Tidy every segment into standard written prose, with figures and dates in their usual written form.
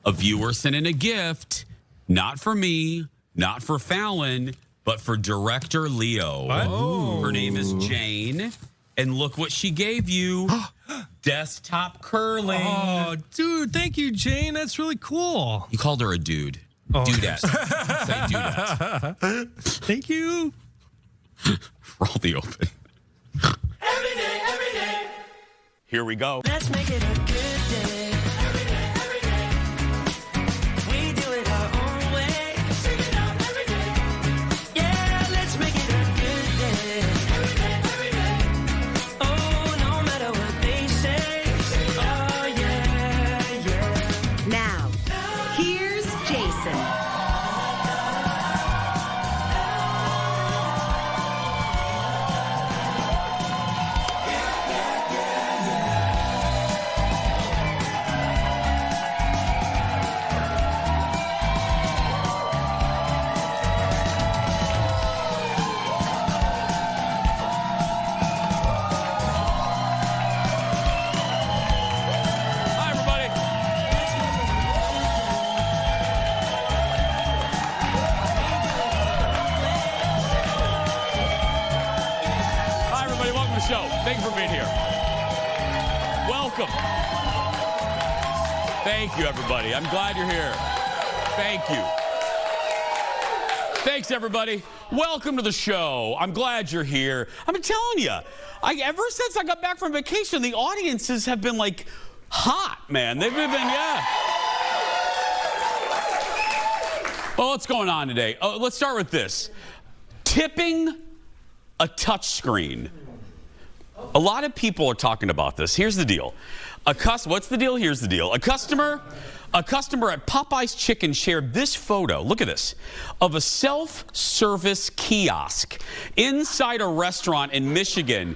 A viewer sent in a gift, not for me, not for Fallon, but for director Leo. Oh. Her name is Jane. And look what she gave you. Desktop curling. Oh, dude, thank you, Jane. That's really cool. You called her a dude. Oh. Dudette. Say dudette. Thank you. Roll the open. Every day. Here we go. Let's make it a good day. Every day. We do it our own way. Sing it out every day. Yeah, let's make it a good day. Every day. Oh, no matter what they say. Oh, yeah. Now, here's Jason. Hi, everybody. Hi, everybody. Welcome to the show. Thank you for being here. Welcome. Thank you, everybody. I'm glad you're here. Thank you. Thanks, everybody. Welcome to the show. I'm glad you're here. I'm telling you, ever since I got back from vacation, the audiences have been like hot, man. They've been, yeah. Well, what's going on today? Let's start with this. Tipping a touchscreen. A lot of people are talking about this. Here's the deal. What's the deal? Here's the deal. A customer at Popeye's Chicken shared this photo. Look at this. Of a self-service kiosk inside a restaurant in Michigan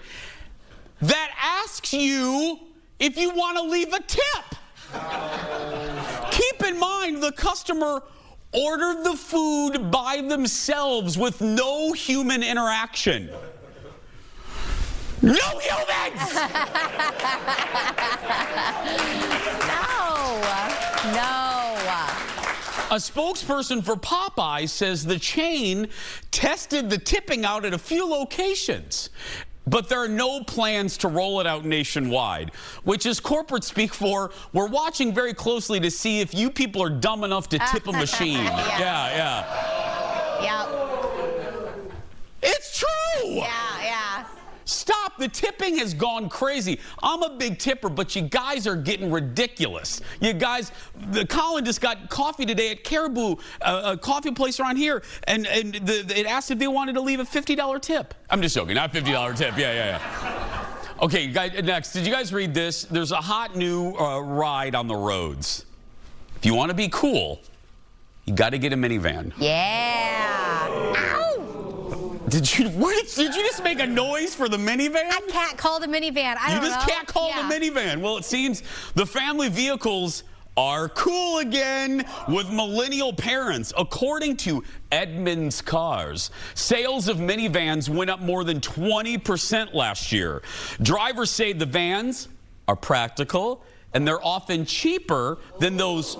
that asks you if you want to leave a tip. Keep in mind, the customer ordered the food by themselves with no human interaction. No humans! No. A spokesperson for Popeye says the chain tested the tipping out at a few locations, but there are no plans to roll it out nationwide, which is corporate speak for we're watching very closely to see if you people are dumb enough to tip a machine. Yeah. Yep. It's true! Yeah. Stop. The tipping has gone crazy. I'm a big tipper, but you guys are getting ridiculous. You guys, Colin just got coffee today at Caribou, a coffee place around here, and it asked if they wanted to leave a $50 tip. I'm just joking, not $50 tip. Yeah. Okay, guys, next, did you guys read this? There's a hot new ride on the roads. If you want to be cool, you got to get a minivan. Yeah. Ow! Did you just make a noise for the minivan? I can't call the minivan. I don't know. You just can't call the minivan. Well, it seems the family vehicles are cool again with millennial parents. According to Edmunds Cars, sales of minivans went up more than 20% last year. Drivers say the vans are practical and they're often cheaper than those.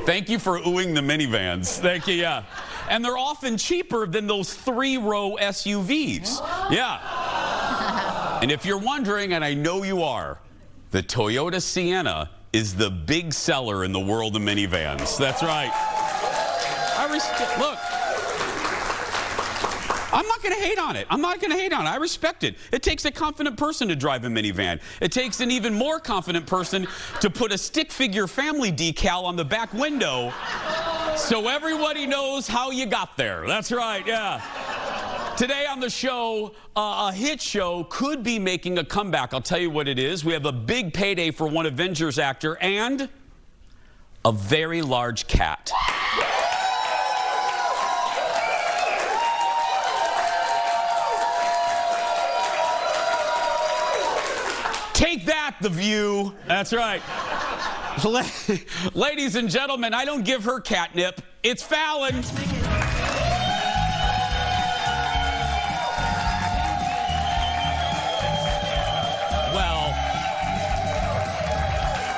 Thank you for oohing the minivans. Thank you, yeah. And they're often cheaper than those 3-row SUVs. Yeah. And if you're wondering, and I know you are, the Toyota Sienna is the big seller in the world of minivans. That's right. Look, I'm not going to hate on it. I respect it. It takes a confident person to drive a minivan. It takes an even more confident person to put a stick figure family decal on the back window so everybody knows how you got there. That's right, yeah. Today on the show, a hit show could be making a comeback. I'll tell you what it is. We have a big payday for one Avengers actor and a very large cat. Take that, The View. That's right. Ladies and gentlemen, I don't give her catnip. It's Fallon. Well,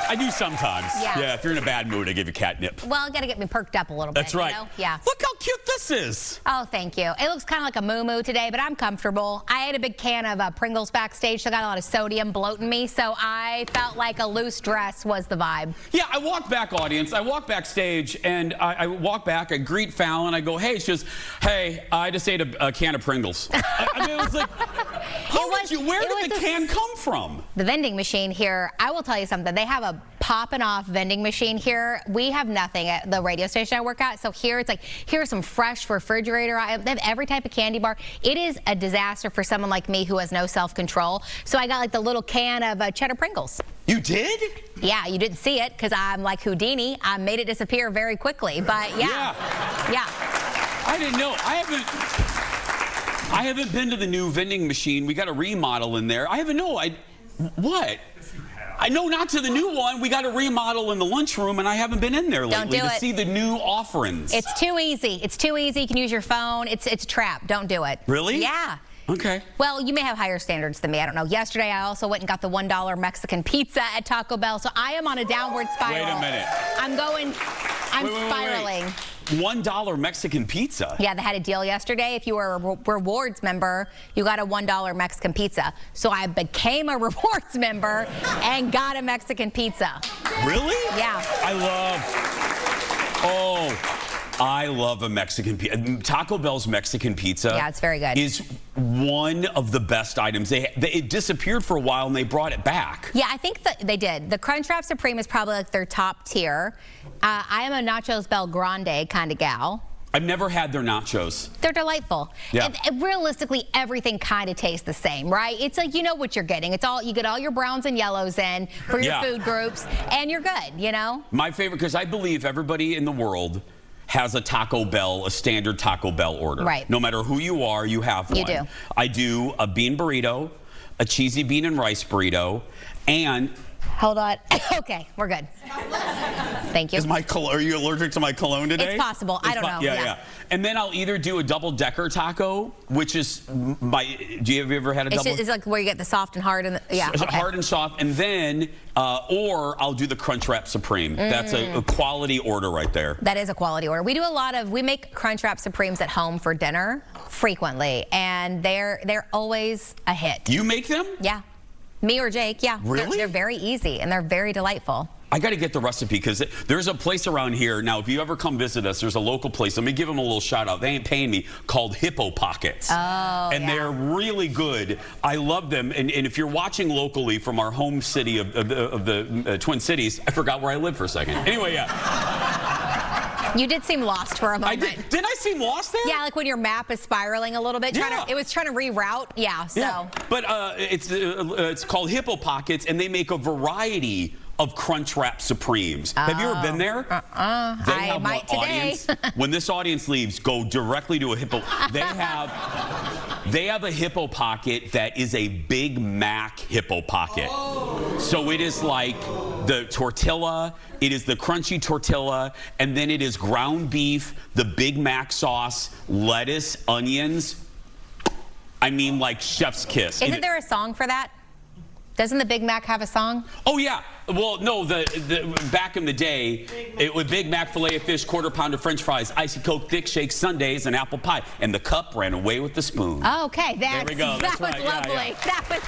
I do sometimes. Yeah. If you're in a bad mood, I give you catnip. Well, got to get me perked up a little bit. That's right. You know? Yeah. Look how cute this is. Oh, thank you. It looks kind of like a moo-moo today, but I'm comfortable. I ate a big can of Pringles backstage, so I got a lot of sodium bloating me, so I felt like a loose dress was the vibe. Yeah, I walk back, audience. I walk backstage, and I walk back. I greet Fallon. I go, hey. She goes, hey, I just ate a can of Pringles. I mean, it was like, where did the can come from? The vending machine here, I will tell you something. They have a popping off vending machine here. We have nothing at the radio station I work at. So here it's like, here's some fresh refrigerator items. They have every type of candy bar. It is a disaster for someone like me who has no self-control. So I got like the little can of cheddar Pringles. You did? Yeah, you didn't see it because I'm like Houdini. I made it disappear very quickly. But yeah. I didn't know. I haven't been to the new vending machine. We got a remodel in there. I haven't know. What? I know not to the new one. We got a remodel in the lunchroom, and I haven't been in there lately to see the new offerings. It's too easy. It's too easy. You can use your phone. It's a trap. Don't do it. Really? Yeah. Okay. Well, you may have higher standards than me. I don't know. Yesterday, I also went and got the $1 Mexican pizza at Taco Bell, so I am on a downward spiral. Wait a minute. I'm spiraling. Wait. $1 Mexican pizza? Yeah, they had a deal yesterday. If you were a rewards member, you got a $1 Mexican pizza. So I became a rewards member and got a Mexican pizza. Really? Yeah. I love a Mexican pizza. Taco Bell's Mexican pizza. Yeah, it's very good. Is one of the best items. It disappeared for a while and they brought it back. Yeah, I think they did. The Crunchwrap Supreme is probably like their top tier. I am a Nachos Bel Grande kind of gal. I've never had their nachos. They're delightful. Yeah. And realistically, everything kind of tastes the same, right? It's like, you know what you're getting. You get all your browns and yellows in for your food groups, and you're good, you know? My favorite, because I believe everybody in the world has a Taco Bell, a standard Taco Bell order. Right. No matter who you are, you have one. You do. I do a bean burrito, a cheesy bean and rice burrito, and... Hold on. Okay, we're good. Thank you. Are you allergic to my cologne today? It's possible. I don't know. Yeah. And then I'll either do a double-decker taco, which is have you ever had a double? It's like where you get the soft and hard and hard and soft, and then or I'll do the Crunchwrap Supreme. That's a quality order right there. That is a quality order. We do we make Crunchwrap Supremes at home for dinner frequently, and they're always a hit. You make them? Yeah. Me or Jake, yeah. Really? They're very easy, and they're very delightful. I got to get the recipe because there's a place around here. Now, if you ever come visit us, there's a local place. Let me give them a little shout out. They ain't paying me, called Hippo Pockets. Oh, and they're really good. I love them. And if you're watching locally from our home city of the Twin Cities, I forgot where I live for a second. Anyway, You did seem lost for a moment. I did. Did I seem lost there? Yeah, like when your map is spiraling a little bit. It was trying to reroute. Yeah, so. Yeah. But it's called Hippo Pockets, and they make a variety of Crunchwrap Supremes. Have you ever been there? I might today. When this audience leaves, go directly to a Hippo. They have a Hippo Pocket that is a Big Mac Hippo Pocket. So it is like the tortilla, it is the crunchy tortilla, and then it is ground beef, the Big Mac sauce, lettuce, onions. I mean, like chef's kiss. Isn't there a song for that? Doesn't the Big Mac have a song? Oh, yeah. Well, no, back in the day, it was Big Mac, filet of fish, quarter pounder French fries, icy Coke, thick shake, sundaes, and apple pie. And the cup ran away with the spoon. Oh, okay. There we go. That was right. lovely. Yeah. That was...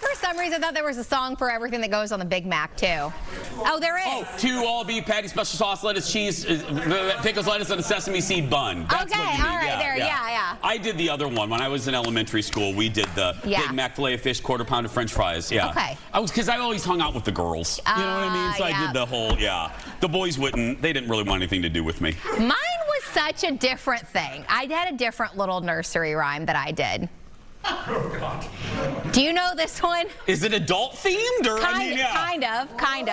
For some reason, I thought there was a song for everything that goes on the Big Mac, too. Oh, there is. Oh, 2 all-beef patty, special sauce, lettuce, cheese, pickles, lettuce, and a sesame seed bun. That's okay, what you all right, yeah. I did the other one. When I was in elementary school, we did the Big Mac, filet of fish, quarter pounder French fries. Yeah. Okay. Because I always hung out with the girls. You know what I mean? So I did the whole, The boys they didn't really want anything to do with me. Mine was such a different thing. I had a different little nursery rhyme that I did. Oh, God. Do you know this one? Is it adult themed or Kind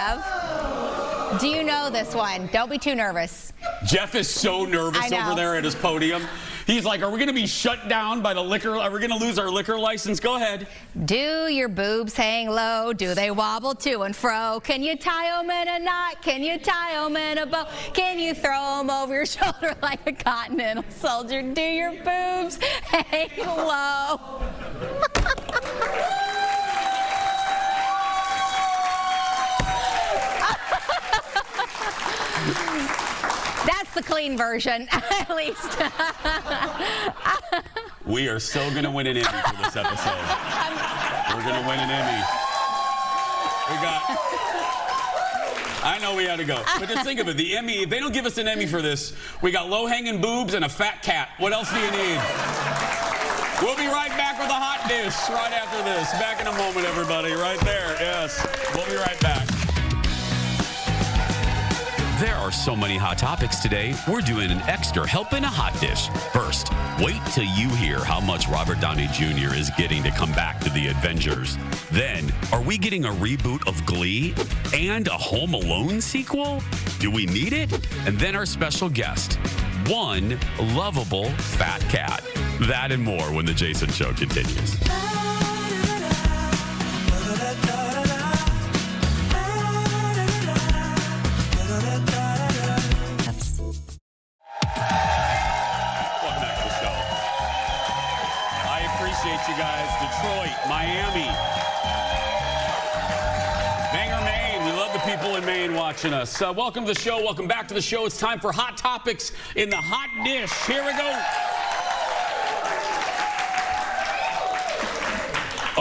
of. Do you know this one? Don't be too nervous. Jeff is so nervous over there at his podium. He's like, are we going to be shut down by the liquor? Are we going to lose our liquor license? Go ahead. Do your boobs hang low? Do they wobble to and fro? Can you tie them in a knot? Can you tie them in a bow? Can you throw them over your shoulder like a continental soldier? Do your boobs hang low? clean version, at least. We are so going to win an Emmy for this episode. We're going to win an Emmy. I know we had to go. But just think of it. The Emmy, if they don't give us an Emmy for this, we got low-hanging boobs and a fat cat. What else do you need? We'll be right back with a hot dish right after this. Back in a moment, everybody. Right there. Yes. We'll be right back. There are so many hot topics today, we're doing an extra help in a hot dish. First, wait till you hear how much Robert Downey Jr. is getting to come back to the Avengers. Then, are we getting a reboot of Glee and a Home Alone sequel? Do we need it? And then our special guest, one lovable fat cat. That and more when the Jason Show continues. You guys, Detroit, Miami, Bangor, Maine. We love the people in Maine watching us. Welcome to the show. Welcome back to the show. It's time for Hot Topics in the Hot Dish. Here we go.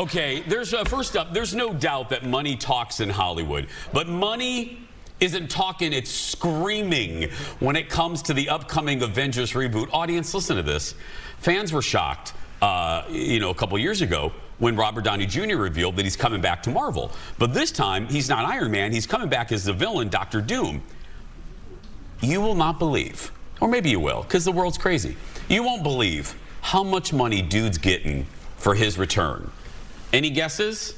Okay, first up, there's no doubt that money talks in Hollywood, but money isn't talking, it's screaming when it comes to the upcoming Avengers reboot. Audience, listen to this. Fans were shocked. A couple years ago when Robert Downey Jr. revealed that he's coming back to Marvel. But this time, he's not Iron Man. He's coming back as the villain, Dr. Doom. You will not believe, or maybe you will, because the world's crazy. You won't believe how much money dude's getting for his return. Any guesses?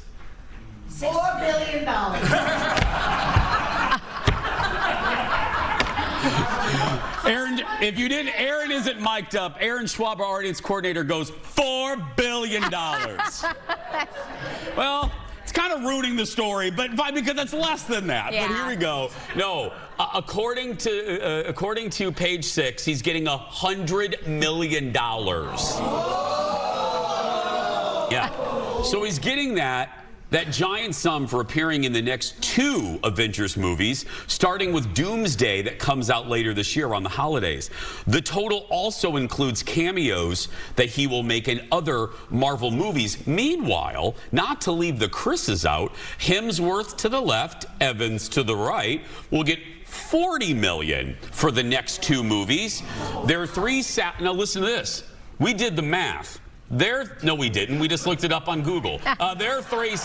$4 billion. Aaron, if you didn't, Aaron isn't mic'd up. Aaron Schwab, our audience coordinator, goes $4 billion. Well, it's kind of ruining the story, but because that's less than that. Yeah. But here we go. No, according to Page Six, he's getting $100 million. Yeah, so he's getting that giant sum for appearing in the next 2 Avengers movies, starting with Doomsday that comes out later this year on the holidays. The total also includes cameos that he will make in other Marvel movies. Meanwhile, not to leave the Chris's out, Hemsworth to the left, Evans to the right will get $40 million for the next 2 movies. There are 3 now listen to this. We did the math. No, we didn't. We just looked it up on Google. Their 3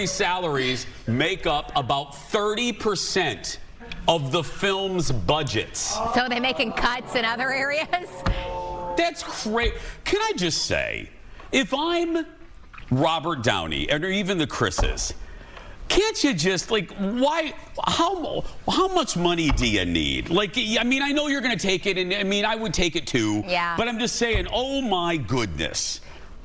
salaries make up about 30% of the film's budgets. So they're making cuts in other areas? That's great. Can I just say, if I'm Robert Downey, or even the Chris's, can't you just, why, how much money do you need? I know you're going to take it, and I would take it too. Yeah. But I'm just saying, oh my goodness.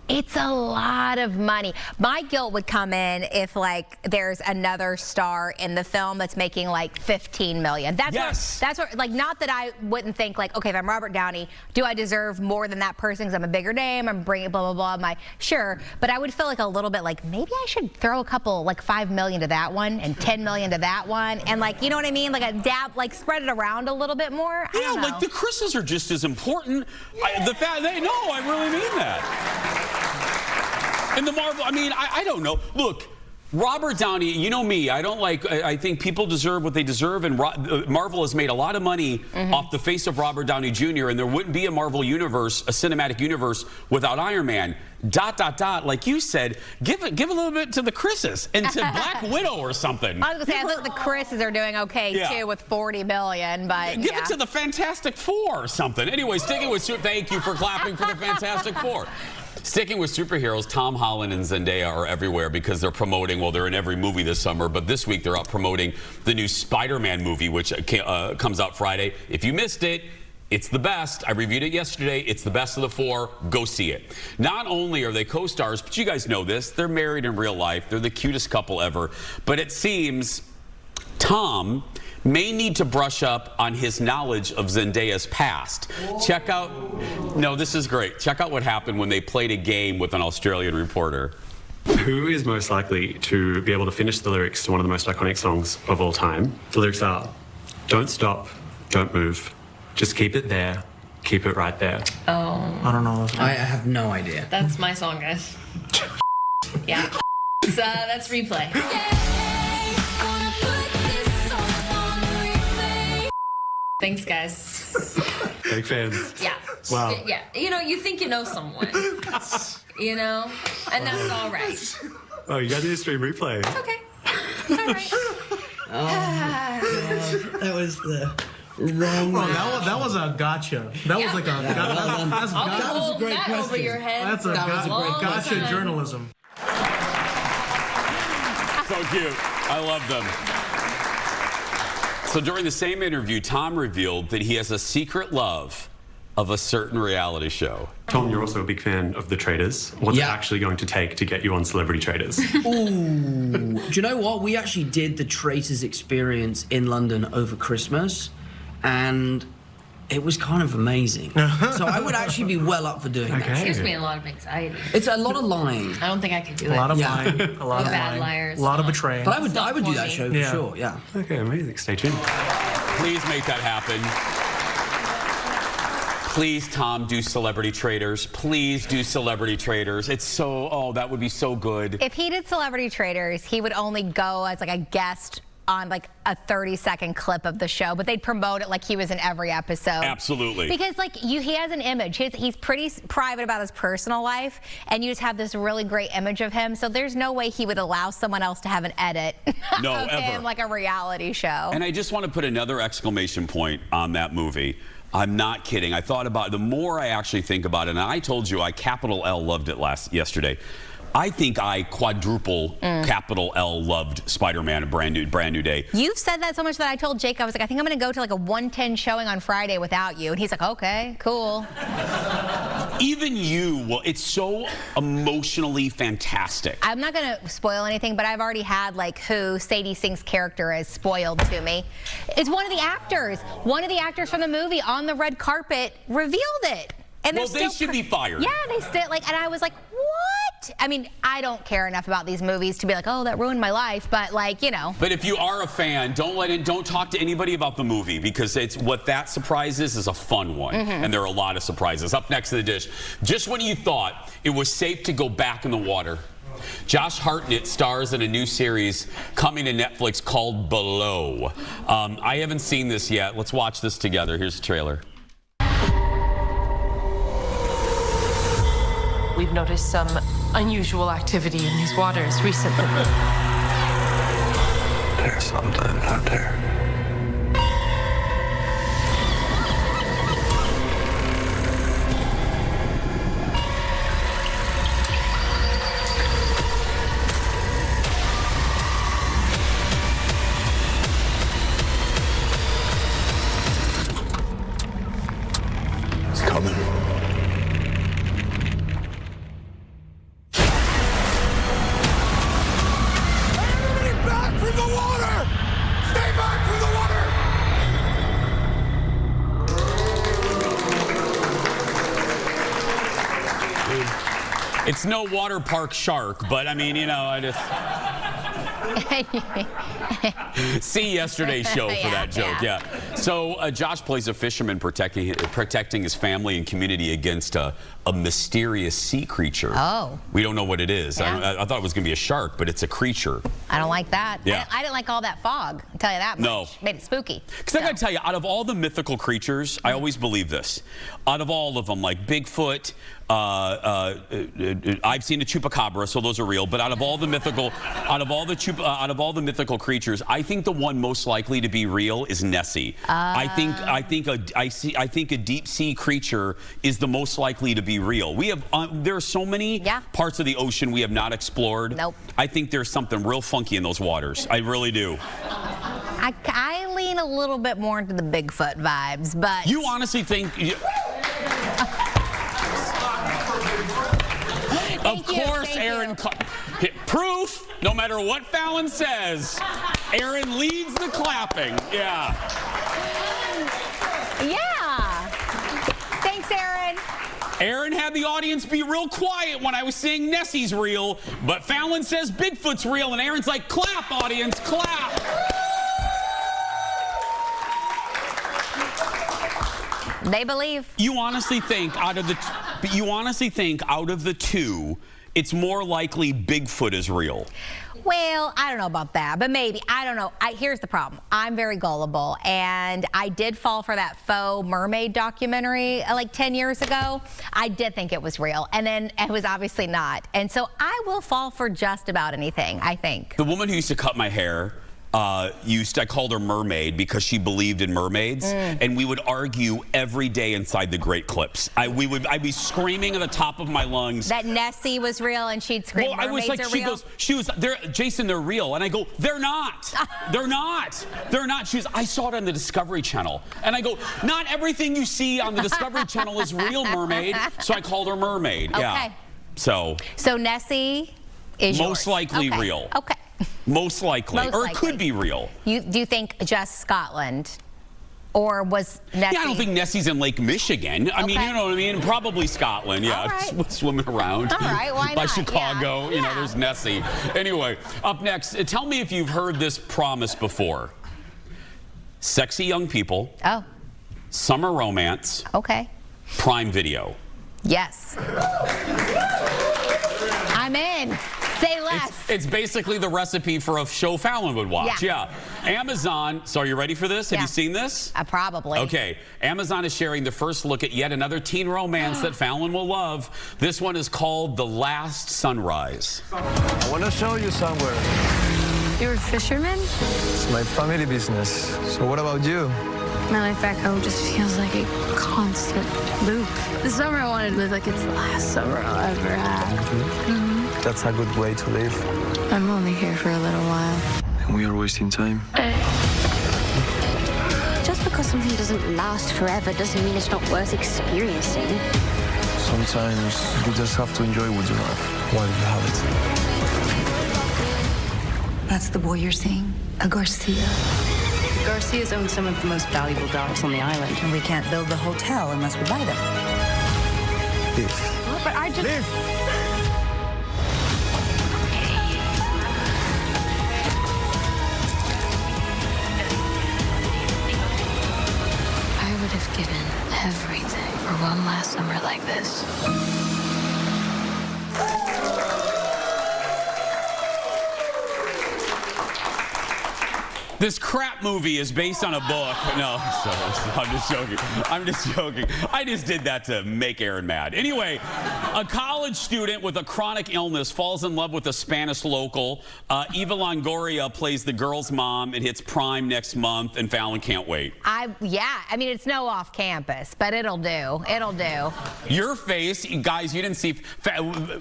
It's a lot of money. My guilt would come in if there's another star in the film that's making $15 million. That's where not that I wouldn't think okay, if I'm Robert Downey, do I deserve more than that person because I'm a bigger name, I'm bringing blah blah blah. Sure, but I would feel a little bit maybe I should throw a couple $5 million to that one and $10 million to that one, and you know what I mean, a dab, spread it around a little bit more. I don't know. The Chris's are just as important. I really mean that. And the Marvel, I don't know. Look, Robert Downey, you know me, I think people deserve what they deserve, and Marvel has made a lot of money off the face of Robert Downey Jr., and there wouldn't be a Marvel universe, a cinematic universe, without Iron Man. ... Like you said, give a little bit to the Chris's and to Black Widow or something. I was going to say, I think the Chris's are doing okay, too, with $40 million, but Give it to the Fantastic Four or something. Anyway, sticking with thank you for clapping for the Fantastic Four. Sticking with superheroes, Tom Holland and Zendaya are everywhere because they're promoting, they're in every movie this summer, but this week they're out promoting the new Spider-Man movie, which comes out Friday. If you missed it, it's the best. I reviewed it yesterday. It's the best of the 4. Go see it. Not only are they co-stars, but you guys know this, they're married in real life. They're the cutest couple ever. But it seems Tom may need to brush up on his knowledge of Zendaya's past. This is great. Check out what happened when they played a game with an Australian reporter. Who is most likely to be able to finish the lyrics to one of the most iconic songs of all time? The lyrics are, "Don't stop, Don't move. Just keep it there. Keep it right there. Oh, I don't know. I have no idea. that's my song, guys. Yeah. That's replay. Thanks, guys. Big fans. Yeah. Wow. Yeah. You know, you think you know someone. You know? And that's all right. Oh, you got the stream replay. Okay. It's all right. That was the wrong one. That was a gotcha. That was like a well done. that's I'll gotcha. hold great that over question. your head. That's a That was a great gotcha question. journalism. So cute. I love them. So during the same interview, Tom revealed that he has a secret love of a certain reality show. Tom, you're also a big fan of the Traitors. What's Yeah. it actually going to take to get you on Celebrity Traitors? Do you know what? We actually did the Traitors experience in London over Christmas, and it was kind of amazing. So I would actually be well up for doing that. Okay. Gives me a lot of anxiety. It's a lot of lying. I don't think I could do A it. lot of Yeah. lying. A lot of Bad lying. liars. A lot of betraying. But I would not do for that me. show for Yeah. sure, yeah. Okay, amazing. Stay tuned. Please make that happen. Please, Tom, do Celebrity Traitors. Please do Celebrity Traitors. It's so, oh, that would be so good. If he did Celebrity Traitors, he would only go as like a guest on like a 30-second clip of the show, but they'd promote it like he was in every episode. Absolutely. Because like he has an image. He's pretty private about his personal life, and you just have this really great image of him. So there's no way he would allow someone else to have an edit No, of ever. him like a reality show. And I just want to put another exclamation point on that movie. I'm not kidding. I thought about it. The more I actually think about it, and I told you I capital L loved it yesterday. I think I quadruple capital L loved Spider-Man, a brand new day. You've said that so much that I told Jake, I was like, I think I'm going to go to like a 1:10 showing on Friday without you. And he's like, okay, cool. Even you, well, it's so emotionally fantastic. I'm not going to spoil anything, but I've already had like who Sadie Sink's character is spoiled to me. It's one of the actors. One of the actors from the movie on the red carpet revealed it. And Well, they're they still should be fired. Yeah, they still like, and I was like, what? I mean, I don't care enough about these movies to be like, oh, that ruined my life. But like, you know. But if you are a fan, don't talk to anybody about the movie, because it's what that surprise is a fun one. And there are a lot of surprises. Up next to the dish, just when you thought it was safe to go back in the water, Josh Hartnett stars in a new series coming to Netflix called Below. I haven't seen this yet. Let's watch this together. Here's the trailer. We've noticed some unusual activity in these waters recently. There's something out there. It's coming. It's no water park shark, but I mean, you know, I just see yesterday's show for that joke. Yeah. So Josh plays a fisherman protecting his family and community against a mysterious sea creature. Oh. We don't know what it is. Yeah. I thought it was going to be a shark, but it's a creature. I don't like that. Yeah. I didn't like all that fog. I'll tell you that much. No. Made it spooky. Because I got to tell you, out of all the mythical creatures, I always believe this. Out of all of them, like Bigfoot, I've seen a chupacabra, so those are real. But out of all the mythical creatures, I think the one most likely to be real is Nessie. I think a deep sea creature is the most likely to be real. We have there are so many parts of the ocean we have not explored. Nope. I think there's something real funky in those waters. I really do. I lean a little bit more into the Bigfoot vibes, but You honestly think? Of course, Aaron. Proof, no matter what Fallon says, Aaron leads the clapping. Yeah. Yeah. Thanks, Aaron. Aaron had the audience be real quiet when I was saying Nessie's real, but Fallon says Bigfoot's real, and Aaron's like, clap, audience, clap. They believe. You honestly think out of the two, it's more likely Bigfoot is real? Well, I don't know about that, but maybe. I don't know. Here's the problem. I'm very gullible, and I did fall for that faux mermaid documentary like 10 years ago. I did think it was real, and then it was obviously not. And so I will fall for just about anything, I think. The woman who used to cut my hair, I called her mermaid because she believed in mermaids, and we would argue every day inside the Great Clips. I'd be screaming at the top of my lungs that Nessie was real, and she'd scream, well, mermaids are real. Jason, they're real. And I go, they're not. They're not. They're not. She goes, I saw it on the Discovery Channel. And I go, not everything you see on the Discovery Channel is real, mermaid. So I called her mermaid. Okay. Yeah. So Nessie is most yours. likely Okay. real. Okay. Most likely. Or it could be real. Do you think just Scotland? Or was Nessie? Yeah, I don't think Nessie's in Lake Michigan. I mean, you know what I mean? Probably Scotland. Yeah, right. Swimming around. All right, why By not? Chicago. Yeah. You know, there's Nessie. Anyway, up next, tell me if you've heard this promise before. Sexy young people. Oh. Summer romance. Okay. Prime Video. Yes. I'm in. Say less. It's basically the recipe for a show Fallon would watch. Yeah. Amazon. So are you ready for this? Have you seen this? Probably. Okay. Amazon is sharing the first look at yet another teen romance that Fallon will love. This one is called The Last Sunrise. I want to show you somewhere. You're a fisherman? It's my family business. So what about you? My life back home just feels like a constant loop. The summer I wanted to live like it's the last summer I'll ever have. That's a good way to live. I'm only here for a little while. And we are wasting time. Just because something doesn't last forever doesn't mean it's not worth experiencing. Sometimes you just have to enjoy what you have while you have it. That's the boy you're seeing, a Garcia. The Garcias own some of the most valuable dogs on the island. And we can't build the hotel unless we buy them. Leave. But I just... Leave. I would have given everything for one last summer like this. This crap movie is based on a book. No, I'm just joking. I'm just joking. I just did that to make Aaron mad. Anyway, a college student with a chronic illness falls in love with a Spanish local. Eva Longoria plays the girl's mom. It hits Prime next month, and Fallon can't wait. Yeah. I mean, it's no off campus, but it'll do. It'll do. Your face, guys, you didn't see.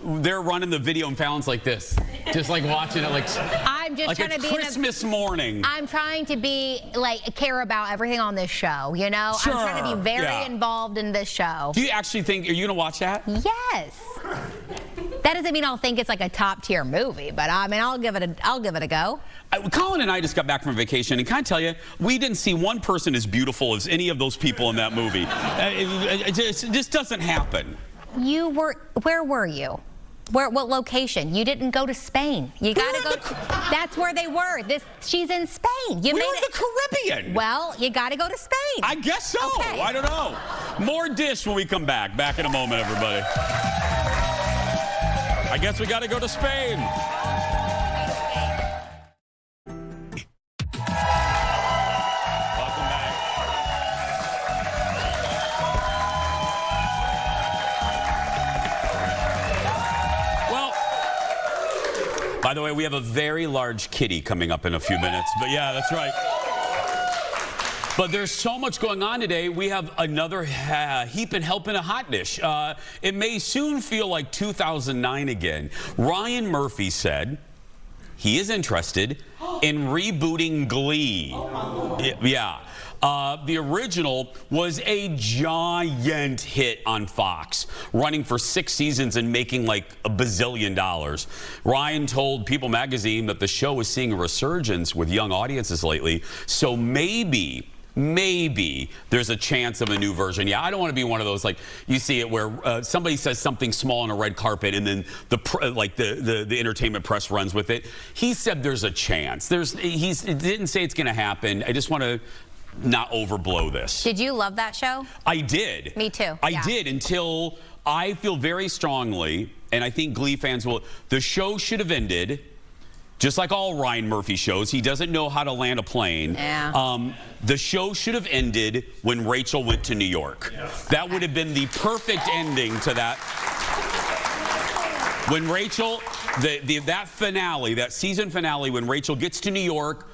They're running the video, and Fallon's like this, just like watching it, like I'm just like trying it's to be Christmas morning. I'm trying to be care about everything on this show. You know, Sure. I'm trying to be very involved in this show. Do you actually think are you gonna watch that? Yes. That doesn't mean I'll think it's like a top tier movie, but I mean I'll give it a go. Colin and I just got back from vacation, and can I tell you, we didn't see one person as beautiful as any of those people in that movie. It just doesn't happen. Where were you? What location? You didn't go to Spain. You gotta go. That's where they were. She's in Spain. We were in the Caribbean. Well, you gotta go to Spain. I guess so. Okay. I don't know. More dish when we come back. Back in a moment, everybody. I guess we gotta go to Spain. Welcome back. Well, by the way, we have a very large kitty coming up in a few minutes. But yeah, that's right. But there's so much going on today. We have another heap and help in a hot dish. It may soon feel like 2009 again. Ryan Murphy said he is interested in rebooting Glee. Yeah. The original was a giant hit on Fox, running for 6 seasons and making like $1 bazillion. Ryan told People magazine that the show is seeing a resurgence with young audiences lately, so maybe there's a chance of a new version. Yeah, I don't want to be one of those, like, you see it where somebody says something small on a red carpet and then the entertainment press runs with it. He said there's a chance. He didn't say it's going to happen. I just want to not overblow this. Did you love that show? I did. Me too. I did until I feel very strongly, and I think Glee fans will, the show should have ended just like all Ryan Murphy shows. He doesn't know how to land a plane. Yeah. The show should have ended when Rachel went to New York. Yeah. That would have been the perfect ending to that. When Rachel, that finale, that season finale, when Rachel gets to New York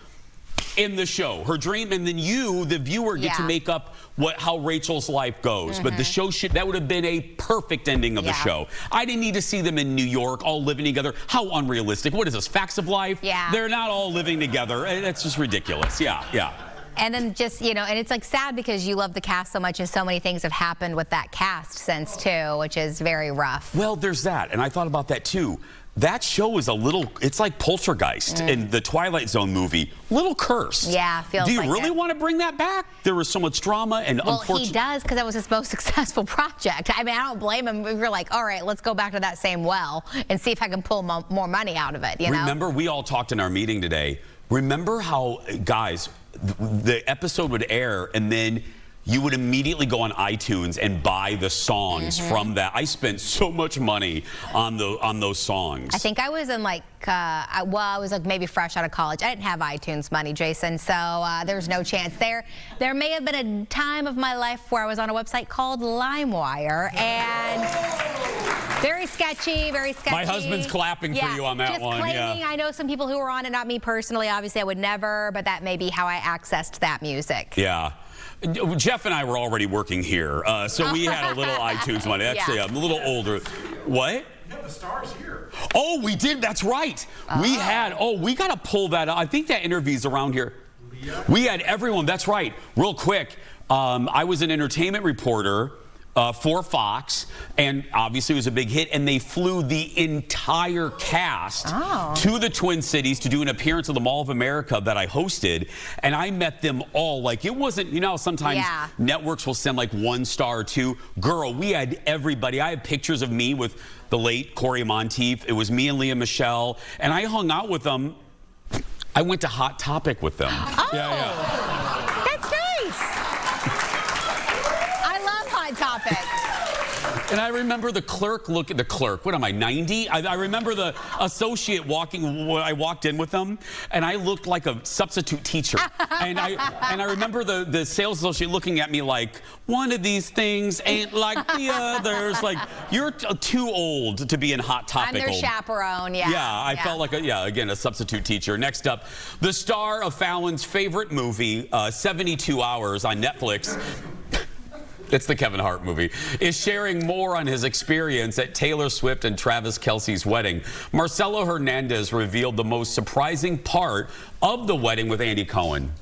in the show, her dream, and then you, the viewer, get to make up how Rachel's life goes. But the show that would have been a perfect ending of the show. I didn't need to see them in New York all living together. How unrealistic. What is this, Facts of Life? Yeah. They're not all living together. That's just ridiculous. Yeah. And then just, you know, and it's like sad because you love the cast so much and so many things have happened with that cast since too, which is very rough. Well, there's that. And I thought about that too. That show is a little, it's like Poltergeist in the Twilight Zone movie. Little cursed. Yeah, feels like it. Do you like really want to bring that back? There was so much drama and unfortunately. Well, he does because that was his most successful project. I mean, I don't blame him if you're like, all right, let's go back to that same well and see if I can pull more money out of it, you know? Remember, we all talked in our meeting today. Remember how, guys, the episode would air and then you would immediately go on iTunes and buy the songs from that. I spent so much money on those songs. I think I was in like, I was like maybe fresh out of college. I didn't have iTunes money, Jason, so there's no chance. There may have been a time of my life where I was on a website called LimeWire, and very sketchy, very sketchy. My husband's clapping for you on that just one. Claiming, I know some people who were on it, not me personally. Obviously, I would never, but that may be how I accessed that music. Yeah. Jeff and I were already working here, so we had a little iTunes money. Actually, I'm a little older. What? You have the stars here. Oh, we did. That's right. We had, we got to pull that up. I think that interview's around here. We had everyone. That's right. Real quick, I was an entertainment reporter for Fox, and obviously it was a big hit, and they flew the entire cast to the Twin Cities to do an appearance at the Mall of America that I hosted, and I met them all. Like, it wasn't, you know, sometimes networks will send like 1 star or 2. Girl, we had everybody. I had pictures of me with the late Corey Monteith. It was me and Leah Michelle, and I hung out with them. I went to Hot Topic with them. That's nice. Topic. And I remember the clerk what am I, 90? I remember the associate when I walked in with them, and I looked like a substitute teacher. and I remember the sales associate looking at me like, one of these things ain't like the others. Like, you're too old to be in Hot Topic. Under chaperone, Yeah, I felt like, again, a substitute teacher. Next up, the star of Fallon's favorite movie, 72 Hours on Netflix. It's the Kevin Hart movie, is sharing more on his experience at Taylor Swift and Travis Kelce's wedding. Marcelo Hernandez revealed the most surprising part of the wedding with Andy Cohen.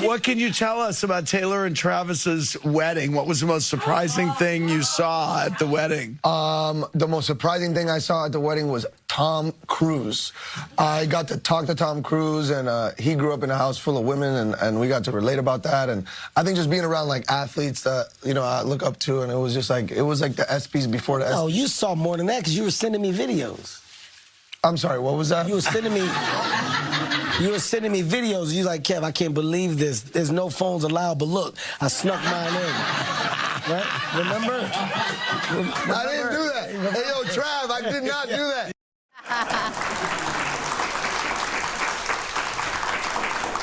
What can you tell us about Taylor and Travis's wedding? What was the most surprising thing you saw at the wedding? The most surprising thing I saw at the wedding was Tom Cruise. I got to talk to Tom Cruise, and he grew up in a house full of women, and we got to relate about that. And I think just being around like athletes that, you know, I look up to, and it was just like, it was like the ESPYs before the ESPYs. Oh, you saw more than that because you were sending me videos. I'm sorry, what was that? You were sending me videos. You like, Kev, I can't believe this. There's no phones allowed, but look, I snuck mine in. Right? Remember? I didn't do that. Hey, yo, Trav, I did not do that.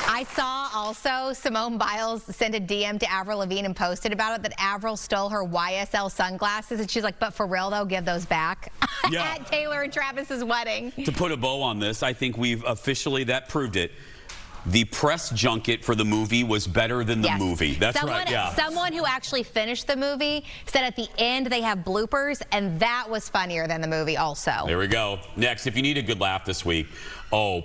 I saw also Simone Biles send a DM to Avril Lavigne and posted about it that Avril stole her YSL sunglasses, and she's like, but for real though, give those back. At Taylor and Travis's wedding. To put a bow on this, I think we've officially, that proved it. The press junket for the movie was better than the movie. That's right, yeah. Someone who actually finished the movie said at the end they have bloopers, and that was funnier than the movie also. There we go. Next, if you need a good laugh this week,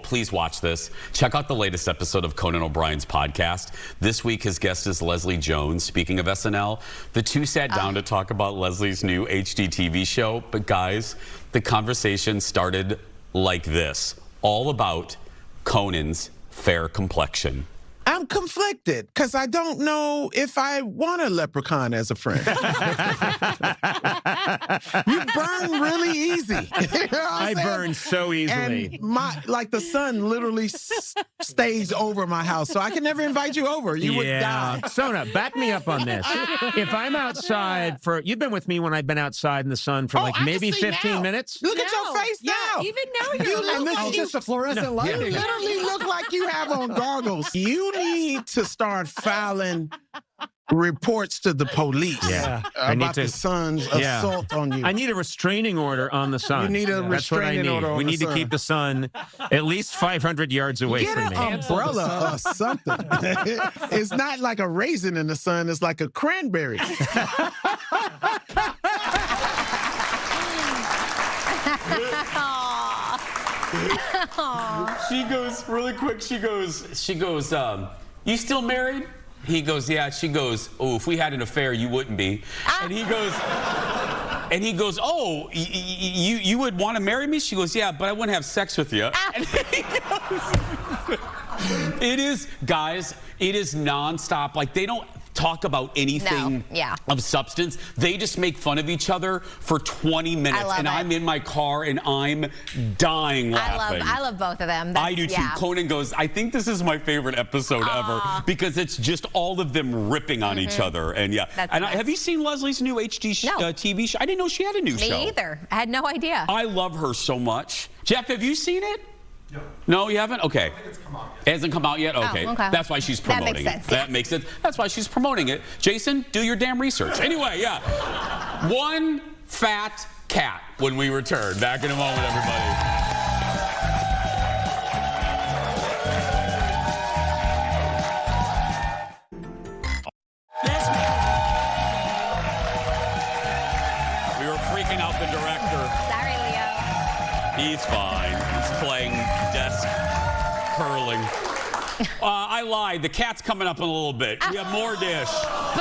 please watch this. Check out the latest episode of Conan O'Brien's podcast. This week, his guest is Leslie Jones. Speaking of SNL, the two sat down to talk about Leslie's new HD TV show. But guys, the conversation started like this, all about Conan's fair complexion. I I'm conflicted because I don't know if I want a leprechaun as a friend. You burn really easy. You know what I I'm saying? burn so easily. And the sun literally stays over my house, so I can never invite you over. You would die. Sona, back me up on this. If I'm outside you've been with me when I've been outside in the sun for maybe 15 minutes. Look at your face now. Even now you're look just a fluorescent light. You literally look like you have on goggles. You need to start filing reports to the police about the sun's assault on you. I need a restraining order on the sun. You need a restraining order on We the need sun. to keep the sun at least 500 yards away Get from an me. umbrella or something. It's not like a raisin in the sun. It's like a cranberry. She goes really quick. She goes. You still married? He goes, yeah. She goes, oh, if we had an affair, you wouldn't be. And he goes, oh, you would want to marry me? She goes, yeah, but I wouldn't have sex with you. And he goes, it is, guys, it is nonstop. Like, they don't talk about anything of substance. They just make fun of each other for 20 minutes. I'm in my car and I'm dying laughing. I love both of them. I do too. Conan goes, I think this is my favorite episode ever because it's just all of them ripping on each other. And have you seen Leslie's new HD TV show? I didn't know she had a new show. Me either. I had no idea. I love her so much. Jeff, have you seen it? No, you haven't? Okay. It hasn't come out yet? Okay. Okay. That's why she's promoting it. That makes sense. That's why she's promoting it. Jason, do your damn research. Anyway, one fat cat when we return. Back in a moment, everybody. We were freaking out the director. Sorry, Leo. He's fine. He's playing desk curling. I lied. The cat's coming up in a little bit. We have more dish. Boo!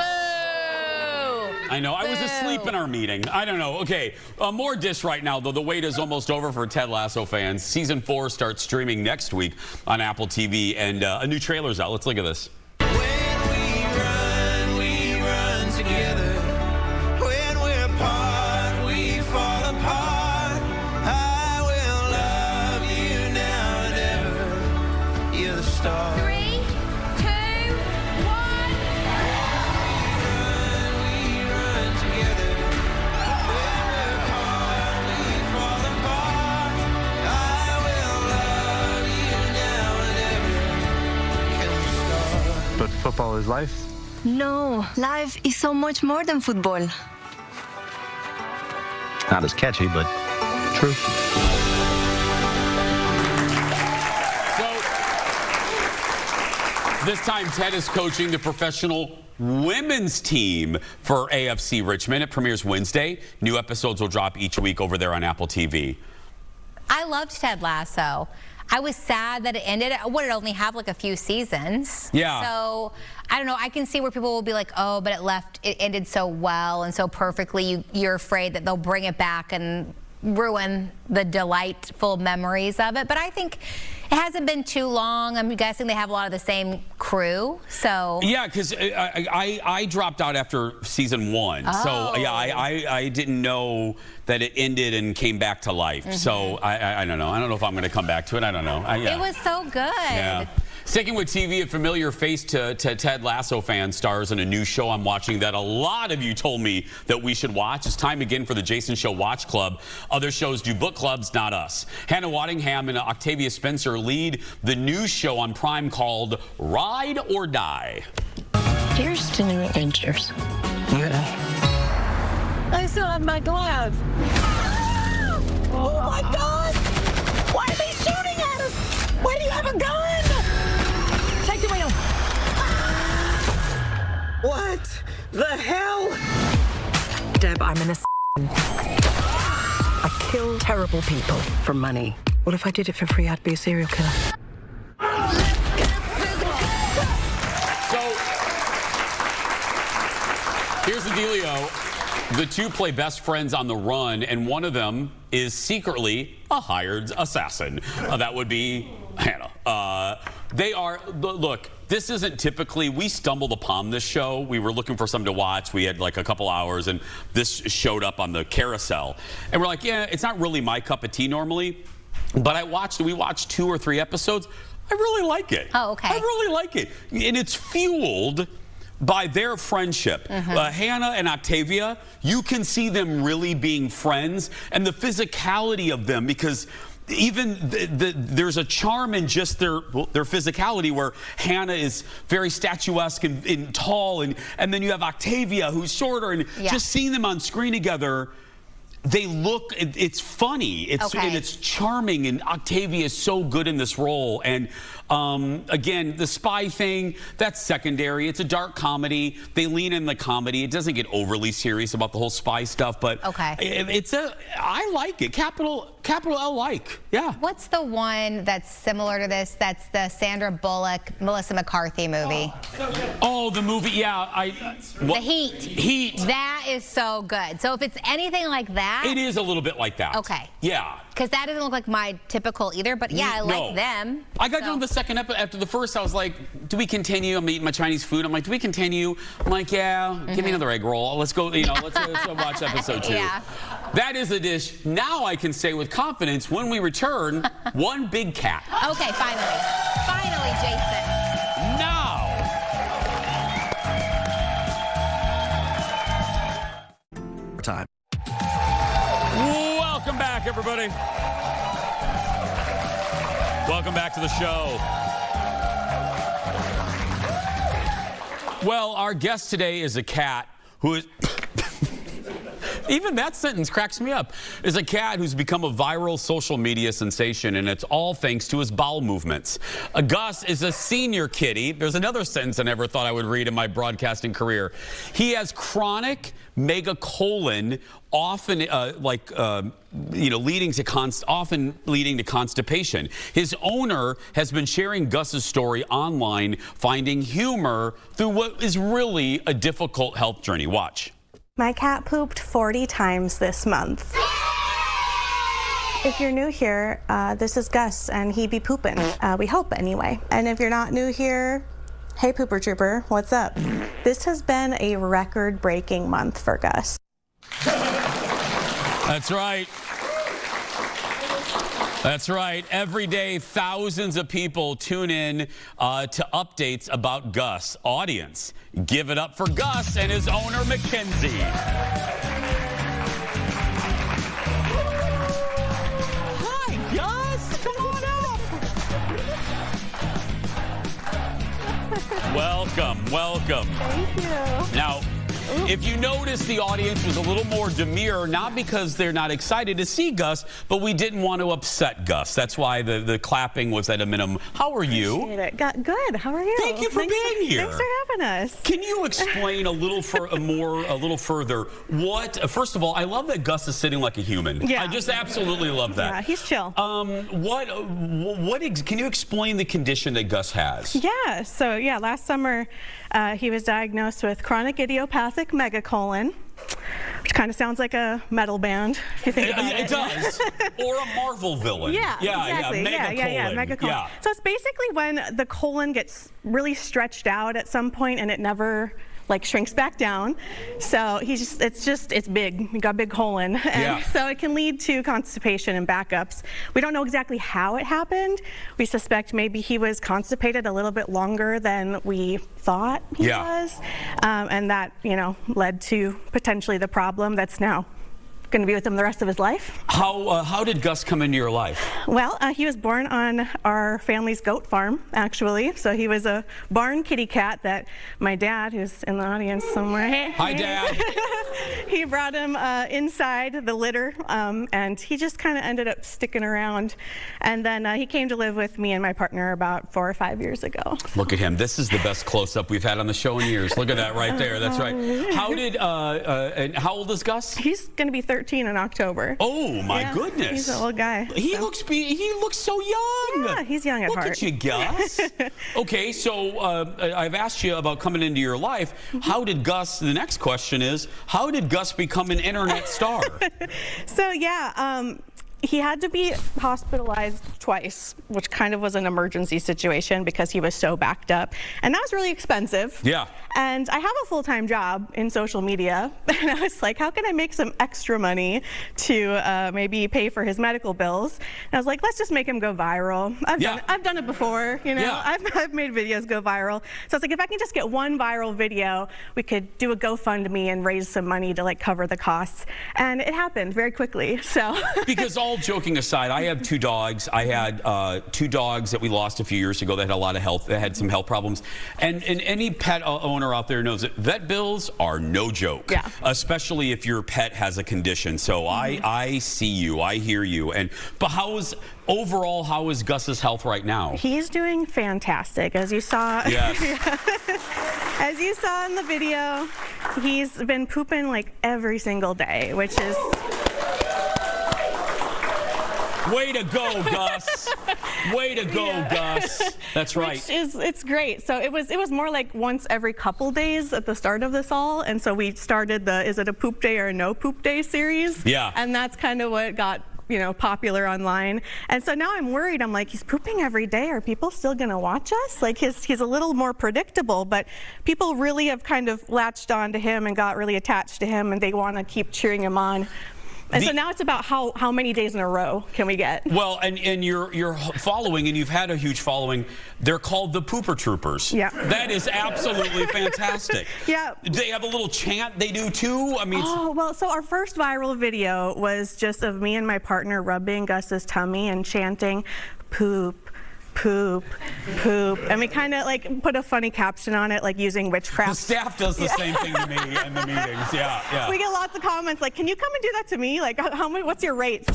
I know. I was asleep in our meeting. I don't know. Okay. More dish right now, though. The wait is almost over for Ted Lasso fans. Season 4 starts streaming next week on Apple TV, and a new trailer's out. Let's look at this. We run together. When we're apart, we fall apart. I will love you now and ever. You're the star. 3, 2, 1. We run together. When we're apart, we fall apart. I will love you now and ever. Kill the star. But football is life. No, life is so much more than football. Not as catchy, but true. This time, Ted is coaching the professional women's team for AFC Richmond. It premieres Wednesday. New episodes will drop each week over there on Apple TV. I loved Ted Lasso. I was sad that it ended. Would it only have like a few seasons? Yeah. So I don't know. I can see where people will be like, oh, but it ended so well and so perfectly. You're afraid that they'll bring it back and ruin the delightful memories of it. But I think it hasn't been too long. I'm guessing they have a lot of the same crew. So yeah, because I dropped out after season 1. Oh. So yeah, I didn't know that it ended and came back to life. So I don't know. I don't know if I'm going to come back to it. I don't know. It was so good. Yeah. Sticking with TV, a familiar face to Ted Lasso fans stars in a new show I'm watching that a lot of you told me that we should watch. It's time again for the Jason Show Watch Club. Other shows do book clubs, not us. Hannah Waddingham and Octavia Spencer lead the new show on Prime called Ride or Die. Here's to new adventures. I still have my glove. Oh my God! Why are they shooting at us? Why do you have a gun? Take the wheel. What the hell? Deb, I'm an I kill terrible people for money. What if I did it for free? I'd be a serial killer. So, here's the dealio. The two play best friends on the run, and one of them is secretly a hired assassin. That would be Hannah. They are, look, this isn't typically, we stumbled upon this show. We were looking for something to watch. We had like a couple hours, and this showed up on the carousel. And we're like, yeah, it's not really my cup of tea normally. But we watched 2 or 3 episodes. I really like it. Oh, okay. I really like it. And it's fueled by their friendship. Hannah and Octavia, you can see them really being friends and the physicality of them, because even there's a charm in just their physicality, where Hannah is very statuesque and tall, and then you have Octavia, who's shorter, and just seeing them on screen together, they look, it's funny, and it's charming, and Octavia is so good in this role. And again, the spy thing, that's secondary. It's a dark comedy. They lean in the comedy. It doesn't get overly serious about the whole spy stuff, but I like it. Capital L like. Yeah. What's the one that's similar to this? That's the Sandra Bullock, Melissa McCarthy movie. Oh, the movie, yeah. The Heat. Heat. That is so good. So if it's anything like that. It is a little bit like that. Okay. Yeah. Because that doesn't look like my typical either, but yeah, I like them. I got done the second episode. After the first, I was like, do we continue? I'm eating my Chinese food. I'm like, do we continue? I'm like, yeah, give me another egg roll. Let's go, let's watch episode 2. Yeah. That is a dish now I can say with confidence, when we return, one big cat. Okay, finally. Finally, Jason. Now. Time. Welcome back, everybody. Welcome back to the show. Well, our guest today is a cat who is... Even that sentence cracks me up. Is a cat who's become a viral social media sensation, and it's all thanks to his bowel movements. Gus is a senior kitty. There's another sentence I never thought I would read in my broadcasting career. He has chronic megacolon, often leading to constipation. His owner has been sharing Gus's story online, finding humor through what is really a difficult health journey. Watch. My cat pooped 40 times this month. If you're new here, this is Gus, and he be poopin'. We hope, anyway. And if you're not new here, hey, Pooper Trooper, what's up? This has been a record-breaking month for Gus. That's right. That's right. Every day, thousands of people tune in to updates about Gus. Audience, give it up for Gus and his owner, Mackenzie. Hi, Gus. Come on up. Welcome, welcome. Thank you. Now, if you notice, the audience was a little more demure, not because they're not excited to see Gus, but we didn't want to upset Gus. That's why the clapping was at a minimum. How are you? Appreciate it. Good. How are you? Thank you for being here. Thanks for having us. Can you explain a little further what? First of all, I love that Gus is sitting like a human. Yeah. I just absolutely love that. Yeah, he's chill. Can you explain the condition that Gus has? Yeah. So last summer he was diagnosed with chronic idiopathic megacolon, which kind of sounds like a metal band if you think about it. It does. Or a Marvel villain. Yeah, exactly. Megacolon. Megacolon. Yeah. So it's basically when the colon gets really stretched out at some point and it never shrinks back down. So it's big. He got a big colon. And so it can lead to constipation and backups. We don't know exactly how it happened. We suspect maybe he was constipated a little bit longer than we thought he was. And that, led to potentially the problem that's now going to be with him the rest of his life. How did Gus come into your life? Well, he was born on our family's goat farm, actually. So he was a barn kitty cat that my dad, who's in the audience somewhere. Hi, Dad. He brought him inside the litter, and he just kind of ended up sticking around. And then he came to live with me and my partner about 4 or 5 years ago. Look at him. This is the best close-up we've had on the show in years. Look at that right there. That's right. And how old is Gus? He's going to be 13 in October. Oh my goodness! He's an old guy. He looks so young. Yeah, he's young at heart. Look at you, Gus. Okay, so I've asked you about coming into your life. How did Gus? The next question is, how did Gus become an internet star? So he had to be hospitalized twice, which kind of was an emergency situation because he was so backed up. And that was really expensive. Yeah. And I have a full-time job in social media. And I was like, how can I make some extra money to maybe pay for his medical bills? And I was like, let's just make him go viral. I've done it before, you know. Yeah. I've made videos go viral. So I was like, if I can just get one viral video, we could do a GoFundMe and raise some money to like cover the costs. And it happened very quickly. So because all joking aside, I have 2 dogs. I had 2 dogs that we lost a few years ago that had a lot of health, that had some health problems. And any pet owner out there knows that vet bills are no joke, especially if your pet has a condition. So I see you, I hear you. But overall, how is Gus's health right now? He's doing fantastic, as you saw. Yes. As you saw in the video, he's been pooping like every single day, which is... Way to go, Gus. Way to go, Gus. That's right. It's great. So it was more like once every couple days at the start of this all. And so we started the Is It a Poop Day or a No Poop Day series. Yeah. And that's kind of what got, you know, popular online. And so now I'm worried. I'm like, he's pooping every day. Are people still going to watch us? Like he's a little more predictable, but people really have kind of latched on to him and got really attached to him, and they want to keep cheering him on. And so now it's about how many days in a row can we get? Well, and you're following, and you've had a huge following. They're called the Pooper Troopers. Yeah. That is absolutely fantastic. Yeah. They have a little chant they do too. I mean. Oh, well, so our first viral video was just of me and my partner rubbing Gus's tummy and chanting, poop, poop, poop. And we kind of like put a funny caption on it, like using witchcraft. The staff does the same thing to me in the meetings. Yeah. We get lots of comments like, can you come and do that to me? Like, what's your rates?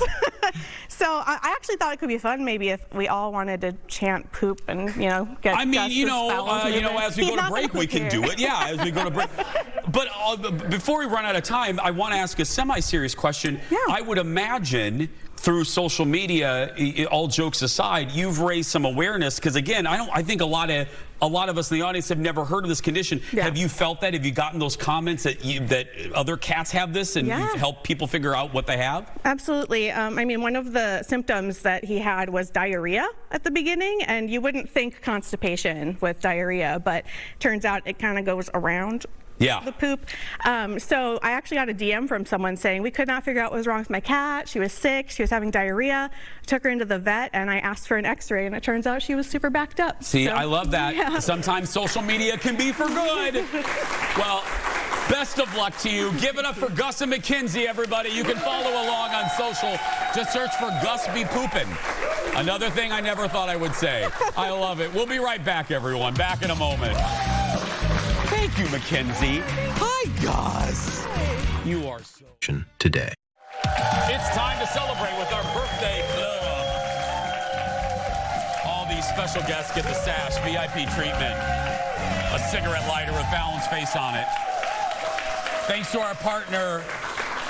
So I actually thought it could be fun maybe if we all wanted to chant poop and, you know, get I mean, Gus's you know, moving. as we go to break, we can do it. Yeah, as we go to break. But before we run out of time, I want to ask a semi-serious question. Yeah. I would imagine through social media, all jokes aside, you've raised some awareness because, again, I think a lot of us in the audience have never heard of this condition. Yeah. Have you felt that? Have you gotten those comments that other cats have this, and you've helped people figure out what they have? Absolutely. I mean, one of the symptoms that he had was diarrhea at the beginning, and you wouldn't think constipation with diarrhea, but turns out it kind of goes around the poop. So I actually got a DM from someone saying we could not figure out what was wrong with my cat. She was sick. She was having diarrhea. I took her into the vet, and I asked for an x-ray, and it turns out she was super backed up. See, so, I love that. Yeah. Sometimes social media can be for good. Well, best of luck to you. Give it up for Gus and Mackenzie, everybody. You can follow along on social. Just search for Gus Be Poopin. Another thing I never thought I would say. I love it. We'll be right back, everyone. Back in a moment. Thank you, Mackenzie. Hi, Gus. You are so... Today. It's time to celebrate with our birthday club. All these special guests get the stash, VIP treatment, a cigarette lighter with Fallon's face on it. Thanks to our partner,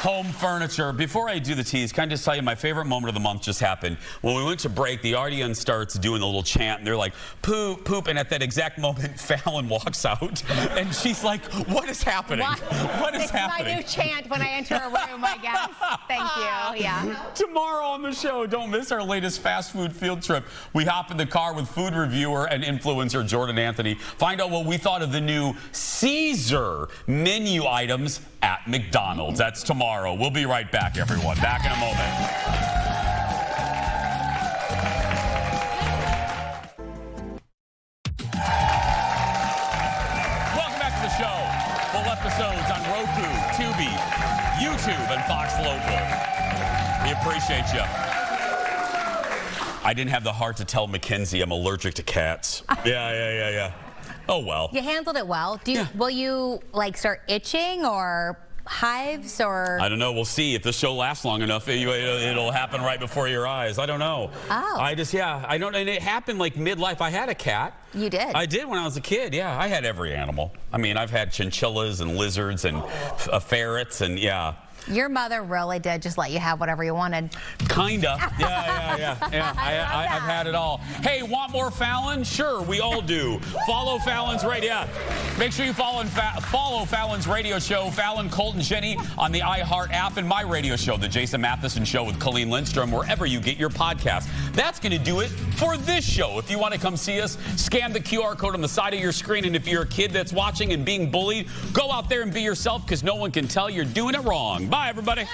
Home Furniture. Before I do the tease, can I just tell you my favorite moment of the month just happened. When we went to break, the audience starts doing the little chant, and they're like, poop, poop, and at that exact moment, Fallon walks out, and she's like, what is happening? What is happening? It's my new chant when I enter a room, I guess. Thank you, yeah. Tomorrow on the show, don't miss our latest fast food field trip. We hop in the car with food reviewer and influencer Jordan Anthony. Find out what we thought of the new Caesar menu items at McDonald's. That's tomorrow. We'll be right back, everyone. Back in a moment. Welcome back to the show. Full episodes on Roku, Tubi, YouTube, and Fox Local. We appreciate you. I didn't have the heart to tell Mackenzie I'm allergic to cats. Yeah. Oh, well. You handled it well. Will you like start itching or hives or? I don't know. We'll see. If the show lasts long enough, it'll happen right before your eyes. I don't know. Oh. I don't. And it happened like midlife. I had a cat. You did? I did when I was a kid. Yeah, I had every animal. I mean, I've had chinchillas and lizards and ferrets and yeah. Your mother really did just let you have whatever you wanted. Kinda. Yeah. I've had it all. Hey, want more Fallon? Sure, we all do. Follow Fallon's radio. Yeah. Make sure you follow Fallon's radio show, Fallon, Colt, and Jenny, on the iHeart app, and my radio show, The Jason Matheson Show with Colleen Lindstrom, wherever you get your podcast. That's going to do it for this show. If you want to come see us, scan the QR code on the side of your screen, and if you're a kid that's watching and being bullied, go out there and be yourself, because no one can tell you're doing it wrong. Bye, everybody.